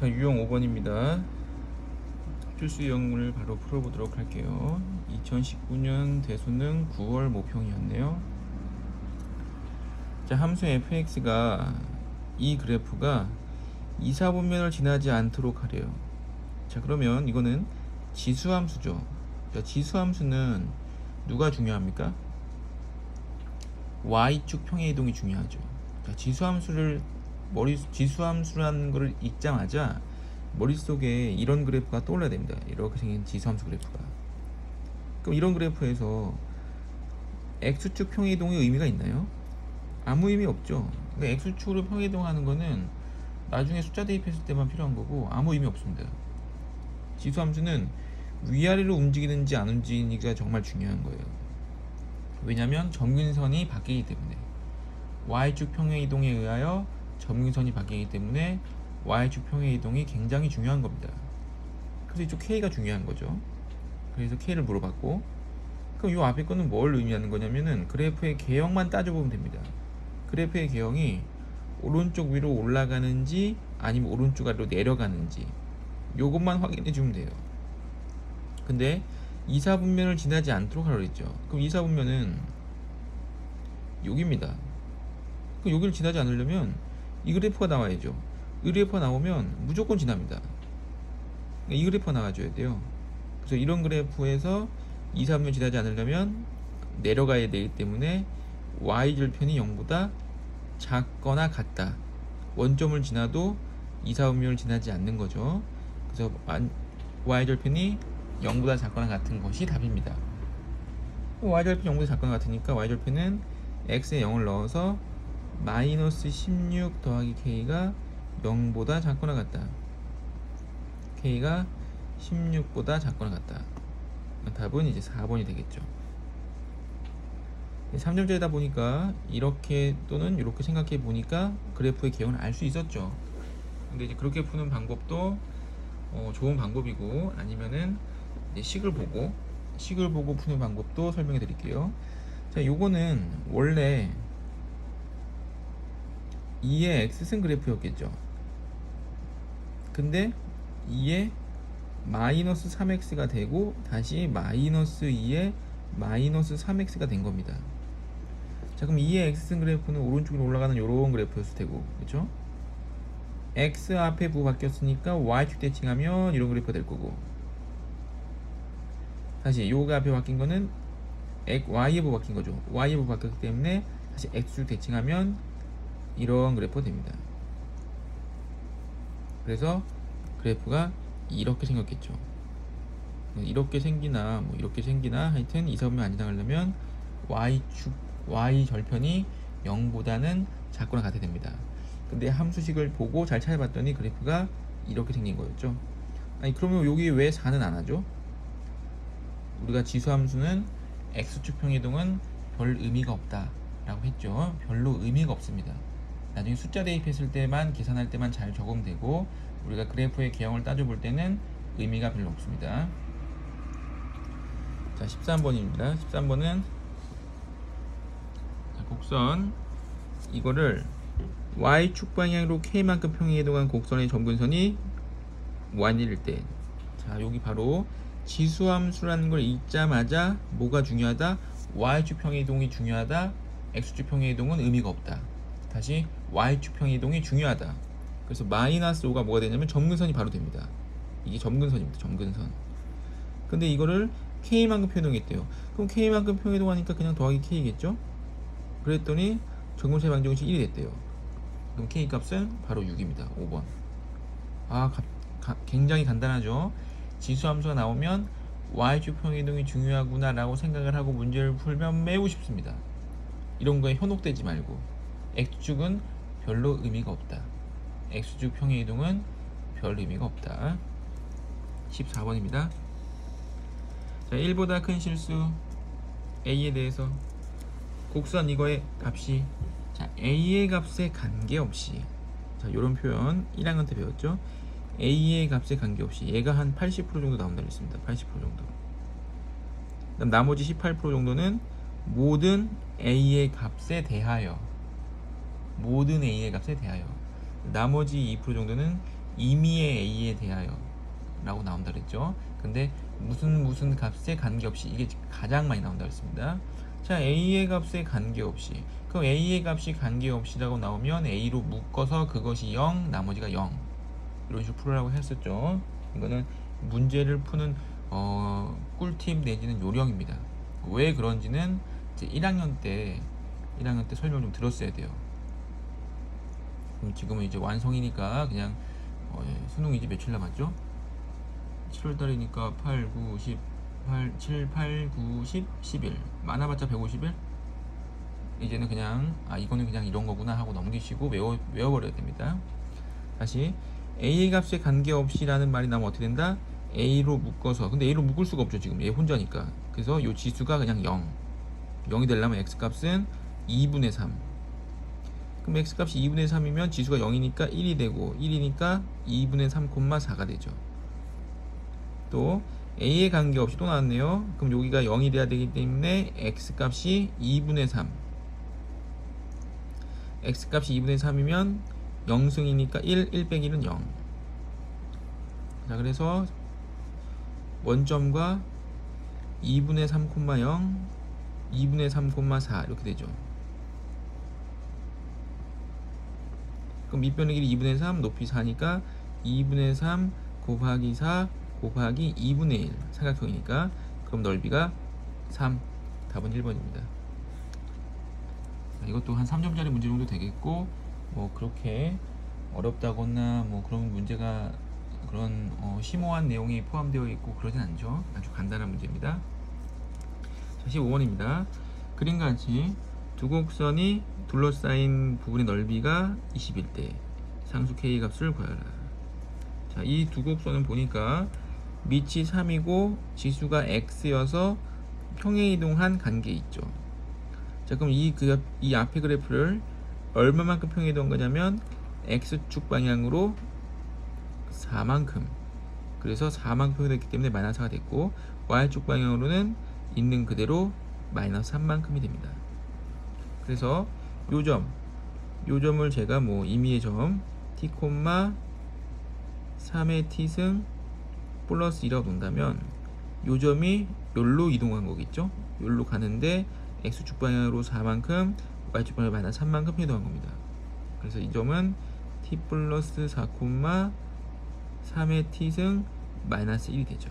자, 유형 5번입니다. 필수 유형을 바로 풀어보도록 할게요. 2019년 대수능 9월 모평이었네요. 자, 함수 fx가 이 그래프가 2, 4분면을 지나지 않도록 하래요. 자, 그러면 이거는 지수함수죠. 자, 지수함수는 누가 중요합니까? y축 평행이동이 중요하죠. 자, 지수함수라는 것을 읽자마자 머릿속에 이런 그래프가 떠올라야 됩니다. 이렇게 생긴 지수함수 그래프가. 그럼 이런 그래프에서 x축 평행이동의 의미가 있나요? 아무 의미 없죠. 그러니까 x축으로 평행이동하는 거는 나중에 숫자 대입했을 때만 필요한 거고 아무 의미 없습니다. 지수함수는 위아래로 움직이는지 안 움직이는지가 정말 중요한 거예요. 왜냐하면 점근선이 바뀌기 때문에 y축 평행이동에 의하여 점근선이 바뀌기 때문에 y축 평행이동이 굉장히 중요한 겁니다. 그래서 이쪽 k가 중요한 거죠. 그래서 k를 물어봤고, 그럼 이 앞에 거는 뭘 의미하는 거냐면은 그래프의 개형만 따져보면 됩니다. 그래프의 개형이 오른쪽 위로 올라가는지 아니면 오른쪽 아래로 내려가는지 요것만 확인해 주면 돼요. 근데 2, 4분면을 지나지 않도록 하라고 했죠. 그럼 2, 4분면은 여기입니다. 그럼 여기를 지나지 않으려면 이 그래프가 나와야죠. 이 그래프가 나오면 무조건 지납니다. 이 그래프가 나와줘야 돼요. 그래서 이런 그래프에서 2, 4분면 지나지 않으려면 내려가야 되기 때문에 y절편이 0보다 작거나 같다. 원점을 지나도 2, 4분면을 지나지 않는 거죠. 그래서 y절편이 0보다 작거나 같은 것이 답입니다. y절편이 0보다 작거나 같으니까 y절편은 x에 0을 넣어서 마이너스 16 더하기 k가 0보다 작거나 같다. k가 16보다 작거나 같다. 답은 이제 4번이 되겠죠. 3점짜리다 보니까 이렇게 또는 이렇게 생각해 보니까 그래프의 개형을 알 수 있었죠. 근데 이제 그렇게 푸는 방법도 좋은 방법이고, 아니면은 이제 식을 보고 푸는 방법도 설명해 드릴게요. 자, 요거는 원래 2의 x승 그래프였겠죠. 근데 2의 마이너스 3x가 되고 다시 마이너스 2의 마이너스 3x가 된 겁니다. 자, 그럼 2의 x승 그래프는 오른쪽으로 올라가는 요런 그래프였을 테고, 그렇죠? x 앞에 부 바뀌었으니까 y축 대칭하면 이런 그래프가 될 거고, 다시 요가 앞에 바뀐 거는 y에 부 바뀐 거죠. y에 부 바뀌었기 때문에 다시 x축 대칭하면 이런 그래프가 됩니다. 그래서 그래프가 이렇게 생겼겠죠. 이렇게 생기나 뭐 이렇게 생기나 하여튼 2, 4분면 안 지나가려면 y 절편이 0보다는 작거나 같아야 됩니다. 근데 함수식을 보고 잘 찾아봤더니 그래프가 이렇게 생긴 거였죠. 아니, 그러면 여기 왜 4는 안 하죠? 우리가 지수함수는 x축 평이동은 별 의미가 없다 라고 했죠. 별로 의미가 없습니다. 나중에 숫자 대입했을 때만, 계산할 때만 잘 적으면 되고, 우리가 그래프의 개형을 따져볼 때는 의미가 별로 없습니다. 자, 13번입니다. 13번은 곡선, 이거를 y축 방향으로 k만큼 평행이동한 곡선의 점근선이 1일 때, 자, 여기 바로 지수함수라는 걸 읽자마자 뭐가 중요하다? y축 평행이동이 중요하다. x축 평행이동은 의미가 없다. 다시 y축 평행이동이 중요하다. 그래서 마이너스 5가 뭐가 되냐면 점근선이 바로 됩니다. 이게 점근선입니다. 점근선. 근데 이거를 k만큼 평행이동했대요. 그럼 k만큼 평행이동하니까 그냥 더하기 k겠죠? 그랬더니 점근선의 방정식이 1이 됐대요. 그럼 k 값은 바로 6입니다. 5번. 굉장히 간단하죠. 지수함수가 나오면 y축 평행이동이 중요하구나 라고 생각을 하고 문제를 풀면 매우 쉽습니다. 이런 거에 현혹되지 말고, x축은 별로 의미가 없다. x축 평행이동은 별 의미가 없다. 14번입니다. 자, 1보다 큰 실수 a에 대해서 곡선 이거의 값이, 자, a의 값에 관계없이, 자, 요런 표현 1학년 때 배웠죠. a의 값에 관계없이 얘가 한 80% 정도 나온다고 했습니다. 80% 정도. 그다음 나머지 18% 정도는 모든 a의 값에 대하여, 모든 a의 값에 대하여. 나머지 2% 정도는 임의의 a에 대하여 라고 나온다 그랬죠. 근데 무슨 값에 관계없이, 이게 가장 많이 나온다 그랬습니다. 자, a의 값에 관계없이, 그럼 a의 값이 관계없이라고 나오면 a로 묶어서 그것이 0, 나머지가 0, 이런 식으로 풀으라고 했었죠. 이거는 문제를 푸는 꿀팁 내지는 요령입니다. 왜 그런지는 이제 1학년 때 설명 좀 들었어야 돼요. 그럼 지금은 이제 완성이니까 그냥 수능 이제 며칠 남았죠? 7월달이니까 8, 9, 10, 7, 8, 9, 10, 11 많아봤자 150일? 이제는 그냥 이거는 그냥 이런 거구나 하고 넘기시고 외워버려야 됩니다. 다시 a의 값에 관계없이 라는 말이 나오면 어떻게 된다? a로 묶어서, 근데 a로 묶을 수가 없죠. 지금 a 혼자니까. 그래서 이 지수가 그냥 0이 되려면 x값은 2분의 3. 그럼 x값이 2분의 3이면 지수가 0이니까 1이 되고 1이니까 2분의 3,4가 되죠. 또 a에 관계없이 또 나왔네요. 그럼 여기가 0이 돼야 되기 때문에 x값이 2분의 3. x값이 2분의 3이면 0승이니까 1 빼기 1은 0. 자, 그래서 원점과 2분의 3,0, 2분의 3,4 이렇게 되죠. 그럼 밑변의 길이 2분의 3, 높이 4니까 2분의 3 곱하기 4 곱하기 2분의 1 삼각형이니까, 그럼 넓이가 3. 답은 1번입니다. 이것도 한 3점짜리 문제 정도 되겠고, 뭐 그렇게 어렵다거나 뭐 그런 문제가, 그런 심오한 내용이 포함되어 있고 그러진 않죠. 아주 간단한 문제입니다. 자, 15번입니다. 그림같이 두 곡선이 둘러싸인 부분의 넓이가 20일 상수 k 값을 구하라. 자, 이 두 곡선은 보니까 밑이 3이고 지수가 x여서 평행이동한 관계에 있죠. 자, 그럼 이 앞의 그래프를 얼마만큼 평행이동한 거냐면 x축 방향으로 4만큼, 그래서 4만큼 평행됐기 때문에 마이너스 4가 됐고, y축 방향으로는 있는 그대로 마이너스 3만큼이 됩니다. 그래서 요점을 제가 뭐 임의의 점 t, 3의 t승 플러스 2라고 본다면 요점이 요로 이동한 거겠죠. 요로 가는데 x축 방향으로 4만큼, y축 방향으로 마이너스 3만큼 이동한 겁니다. 그래서 이 점은 t 플러스 4, 3의 t승 마이너스 1이 되죠.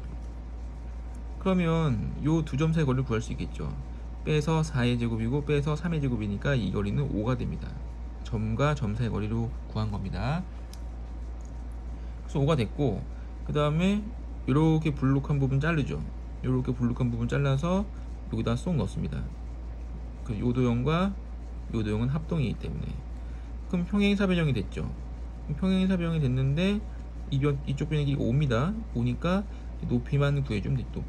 그러면 요 두 점 사이 거리를 구할 수 있겠죠. 빼서 4의 제곱이고 빼서 3의 제곱이니까 이 거리는 5가 됩니다. 점과 점 사이 거리로 구한 겁니다. 그래서 5가 됐고, 그 다음에 이렇게 불룩한 부분 자르죠. 이렇게 불룩한 부분 잘라서 여기다 쏙 넣습니다. 그 요 도형과 요 도형은 합동이기 때문에, 그럼 평행사변형이 됐죠. 평행사변형이 됐는데 이쪽 변의 길이가 5입니다. 5니까 높이만 구해주면 되죠.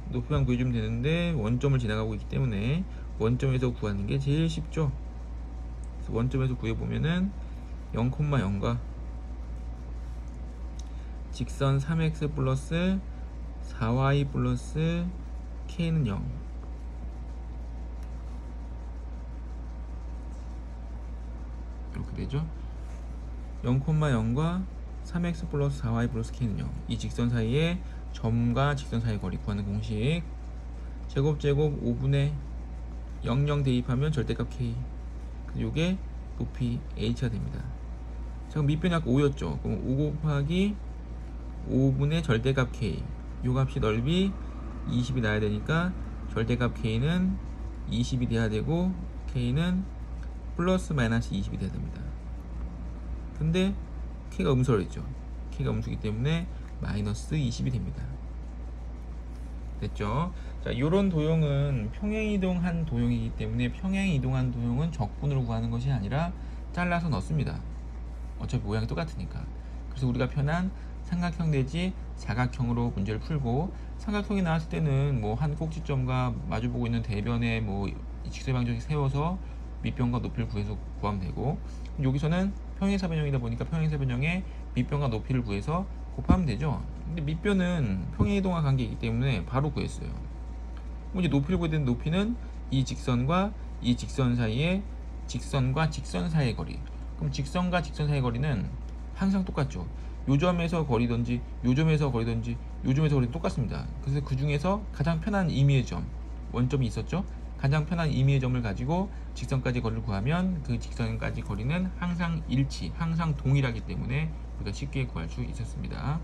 높이만 구해주면 되는데 원점을 지나가고 있기 때문에 원점에서 구하는 게 제일 쉽죠. 그래서 원점에서 구해보면은 0,0과 직선 3x 플러스 4y 플러스 k는 0, 이렇게 되죠. 0,0과 3x 플러스 4y 플러스 k는 0. 이 직선 사이에 점과 직선 사이 거리 구하는 공식. 제곱 5분의 00 대입하면 절대값 k. 이게 높이 h가 됩니다. 자, 그럼 밑변이 아까 5였죠. 그럼 5 곱하기 5분의 절대값 k. 요 값이 넓이 20이 나야 되니까 절대값 k는 20이 돼야 되고 k는 플러스 마이너스 20이 돼야 됩니다. 근데 k가 음수였죠. k가 음수기 때문에 마이너스 20이 됩니다. 됐죠? 자, 요런 도형은 평행이동한 도형이기 때문에 평행이동한 도형은 적분으로 구하는 것이 아니라 잘라서 넣습니다. 어차피 모양이 똑같으니까. 그래서 우리가 편한 삼각형 내지 사각형으로 문제를 풀고, 삼각형이 나왔을 때는 뭐 한 꼭지점과 마주보고 있는 대변에 뭐 직사방정식 세워서 밑변과 높이를 구해서 구하면 되고, 여기서는 평행사변형이다 보니까 평행사변형의 밑변과 높이를 구해서 곱하면 되죠. 근데 밑변은 평행이동한 관계이기 때문에 바로 구했어요. 이제 높이를 구해야 되는 높이는 이 직선과 이 직선 사이의 직선과 직선 사이의 거리, 그럼 직선과 직선 사이의 거리는 항상 똑같죠. 요점에서 거리든지 요점에서 거리든지 요점에서 거리는 똑같습니다. 그래서 그 중에서 가장 편한 임의의 점, 원점이 있었죠. 가장 편한 임의의 점을 가지고 직선까지 거리를 구하면 그 직선까지 거리는 항상 일치, 항상 동일하기 때문에 우리가 쉽게 구할 수 있었습니다.